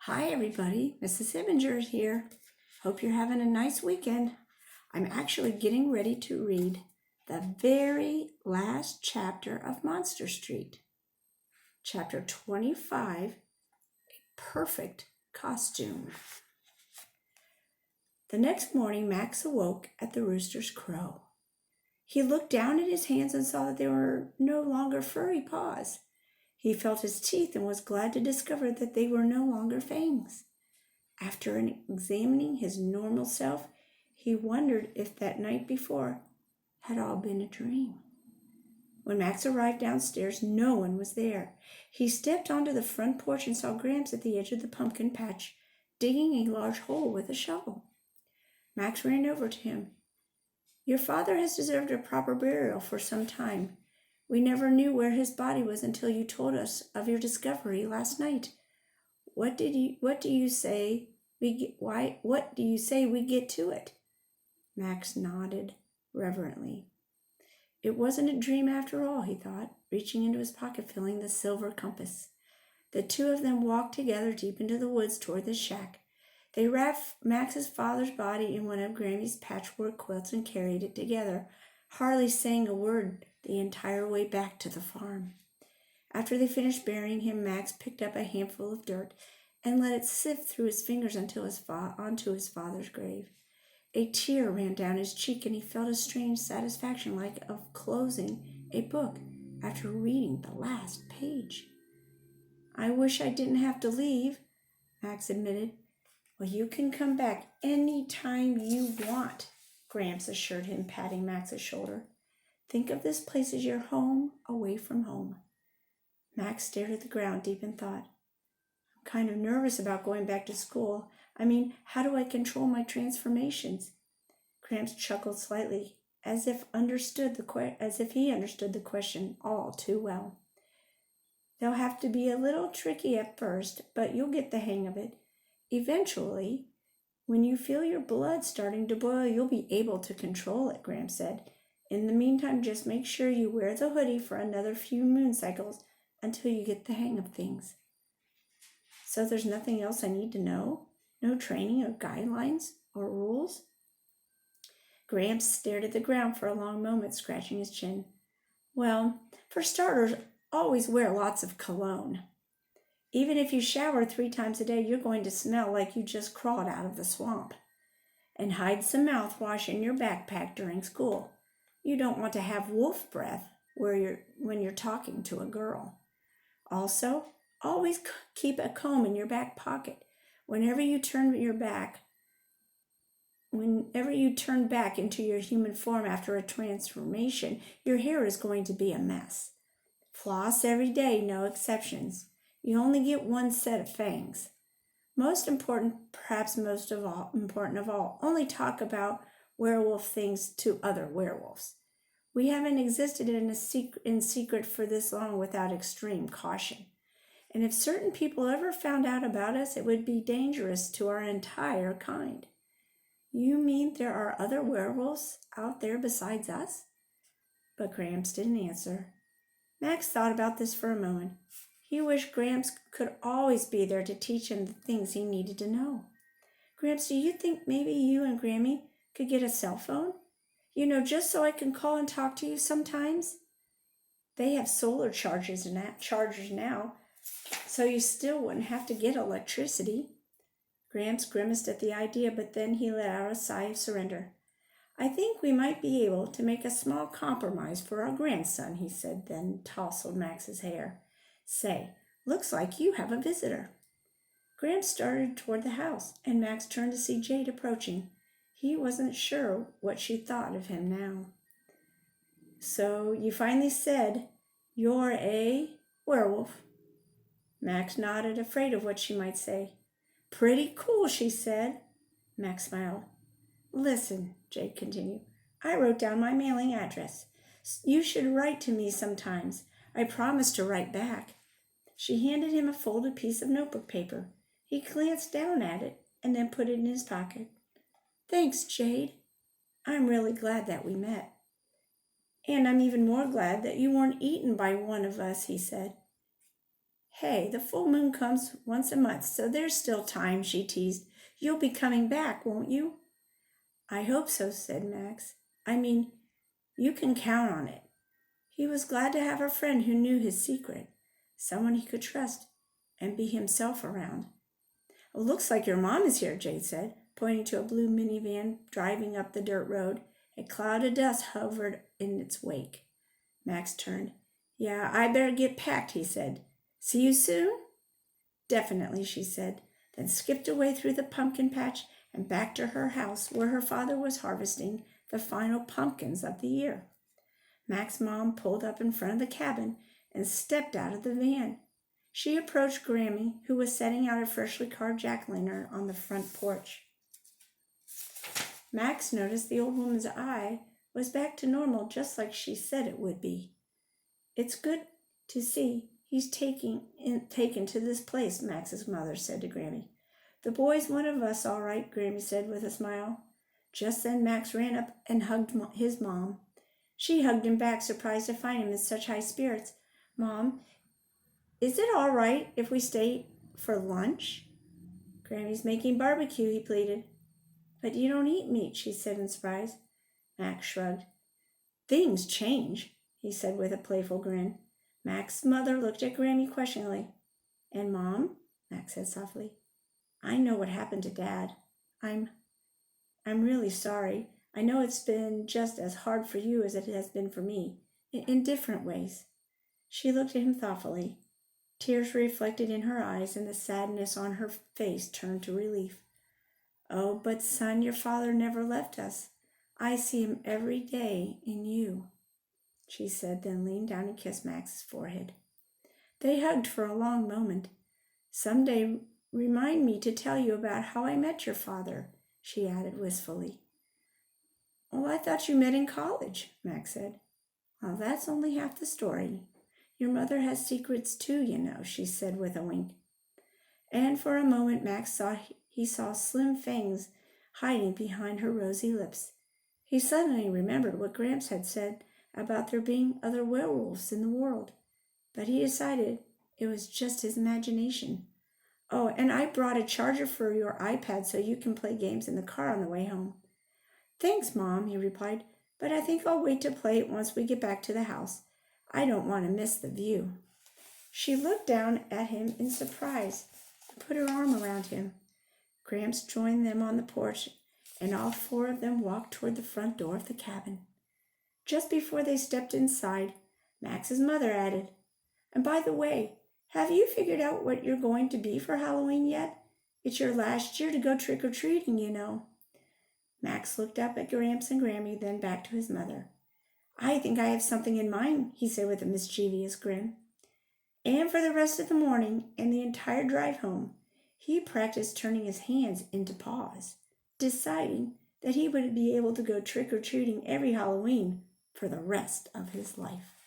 Hi everybody, Mrs. Imminger here. Hope you're having a nice weekend. I'm actually getting ready to read the very last chapter of Monster Street. Chapter 25, A Perfect Costume. The next morning, Max awoke at the rooster's crow. He looked down at his hands and saw that they were no longer furry paws. He felt his teeth and was glad to discover that they were no longer fangs. After examining his normal self, he wondered if that night before had all been a dream. When Max arrived downstairs, no one was there. He stepped onto the front porch and saw Gramps at the edge of the pumpkin patch, digging a large hole with a shovel. Max ran over to him. "Your father has deserved a proper burial for some time. We never knew where his body was until you told us of your discovery last night. What do you say we get to it?" Max nodded reverently. It wasn't a dream after all, he thought, reaching into his pocket, filling the silver compass. The two of them walked together deep into the woods toward the shack. They wrapped Max's father's body in one of Grammy's patchwork quilts and carried it together, hardly saying a word the entire way back to the farm. After they finished burying him, Max picked up a handful of dirt and let it sift through his fingers onto his father's grave. A tear ran down his cheek, and he felt a strange satisfaction like of closing a book after reading the last page. "I wish I didn't have to leave," Max admitted. "Well, you can come back any time you want," Gramps assured him, patting Max's shoulder. "Think of this place as your home away from home." Max stared at the ground, deep in thought. "I'm kind of nervous about going back to school. How do I control my transformations?" Gramps chuckled slightly, as if he understood the question all too well. "They'll have to be a little tricky at first, but you'll get the hang of it. Eventually, when you feel your blood starting to boil, you'll be able to control it," Gramps said. "In the meantime, just make sure you wear the hoodie for another few moon cycles until you get the hang of things." "So there's nothing else I need to know? No training or guidelines or rules?" Gramps stared at the ground for a long moment, scratching his chin. "Well, for starters, always wear lots of cologne. Even if you shower 3 times a day, you're going to smell like you just crawled out of the swamp. And hide some mouthwash in your backpack during school. You don't want to have wolf breath when you're talking to a girl. Also, always keep a comb in your back pocket. Whenever you turn back into your human form after a transformation, your hair is going to be a mess. Floss every day, no exceptions. You only get one set of fangs. Most important, perhaps important of all, only talk about werewolf things to other werewolves. We haven't existed in secret for this long without extreme caution. And if certain people ever found out about us, it would be dangerous to our entire kind." "You mean there are other werewolves out there besides us?" But Gramps didn't answer. Max thought about this for a moment. He wished Gramps could always be there to teach him the things he needed to know. "Gramps, do you think maybe you and Grammy could get a cell phone? Just so I can call and talk to you sometimes? They have solar chargers now, so you still wouldn't have to get electricity." Gramps grimaced at the idea, but then he let out a sigh of surrender. "I think we might be able to make a small compromise for our grandson," he said, then tousled Max's hair. "Say, looks like you have a visitor." Gramps started toward the house, and Max turned to see Jade approaching. He wasn't sure what she thought of him now. "So you finally said you're a werewolf?" Max nodded, afraid of what she might say. "Pretty cool," she said. Max smiled. "Listen," Jade continued, "I wrote down my mailing address. You should write to me sometimes. I promise to write back." She handed him a folded piece of notebook paper. He glanced down at it and then put it in his pocket. "Thanks, Jade. I'm really glad that we met." "And I'm even more glad that you weren't eaten by one of us," he said. Hey, the full moon comes once a month, so there's still time, she teased. You'll be coming back, won't you? I hope so, said Max. I mean, you can count on it. He was glad to have a friend who knew his secret, someone he could trust and be himself around. It looks like your mom is here, Jade said, pointing to a blue minivan driving up the dirt road. A cloud of dust hovered in its wake. Max turned. Yeah, I better get packed, he said. See you soon? Definitely, she said, then skipped away through the pumpkin patch and back to her house where her father was harvesting the final pumpkins of the year. Max's mom pulled up in front of the cabin and stepped out of the van. She approached Grammy, who was setting out a freshly carved jack-o'-lantern on the front porch. Max noticed the old woman's eye was back to normal, just like she said it would be. It's good to see he's taken to this place, Max's mother said to Grammy. The boy's one of us, all right, Grammy said with a smile. Just then Max ran up and hugged his mom. She hugged him back, surprised to find him in such high spirits. Mom, is it all right if we stay for lunch? Grammy's making barbecue, he pleaded. But you don't eat meat, she said in surprise. Max shrugged. Things change, he said with a playful grin. Max's mother looked at Grammy questioningly. And Mom, Max said softly, I know what happened to Dad. I'm really sorry. I know it's been just as hard for you as it has been for me, in different ways. She looked at him thoughtfully. Tears reflected in her eyes, and the sadness on her face turned to relief. Oh, but son, your father never left us. I see him every day in you, she said, then leaned down and kissed Max's forehead. They hugged for a long moment. Someday remind me to tell you about how I met your father, she added wistfully. Oh, I thought you met in college, Max said. Well, that's only half the story. Your mother has secrets too, you know, she said with a wink. And for a moment Max saw slim fangs hiding behind her rosy lips. He suddenly remembered what Gramps had said about there being other werewolves in the world, but he decided it was just his imagination. Oh, and I brought a charger for your iPad so you can play games in the car on the way home. Thanks, Mom, he replied, but I think I'll wait to play it once we get back to the house. I don't want to miss the view. She looked down at him in surprise and put her arm around him. Gramps joined them on the porch, and all four of them walked toward the front door of the cabin. Just before they stepped inside, Max's mother added, And by the way, have you figured out what you're going to be for Halloween yet? It's your last year to go trick-or-treating, you know. Max looked up at Gramps and Grammy, then back to his mother. I think I have something in mind, he said with a mischievous grin. And for the rest of the morning and the entire drive home, he practiced turning his hands into paws, deciding that he would be able to go trick-or-treating every Halloween for the rest of his life.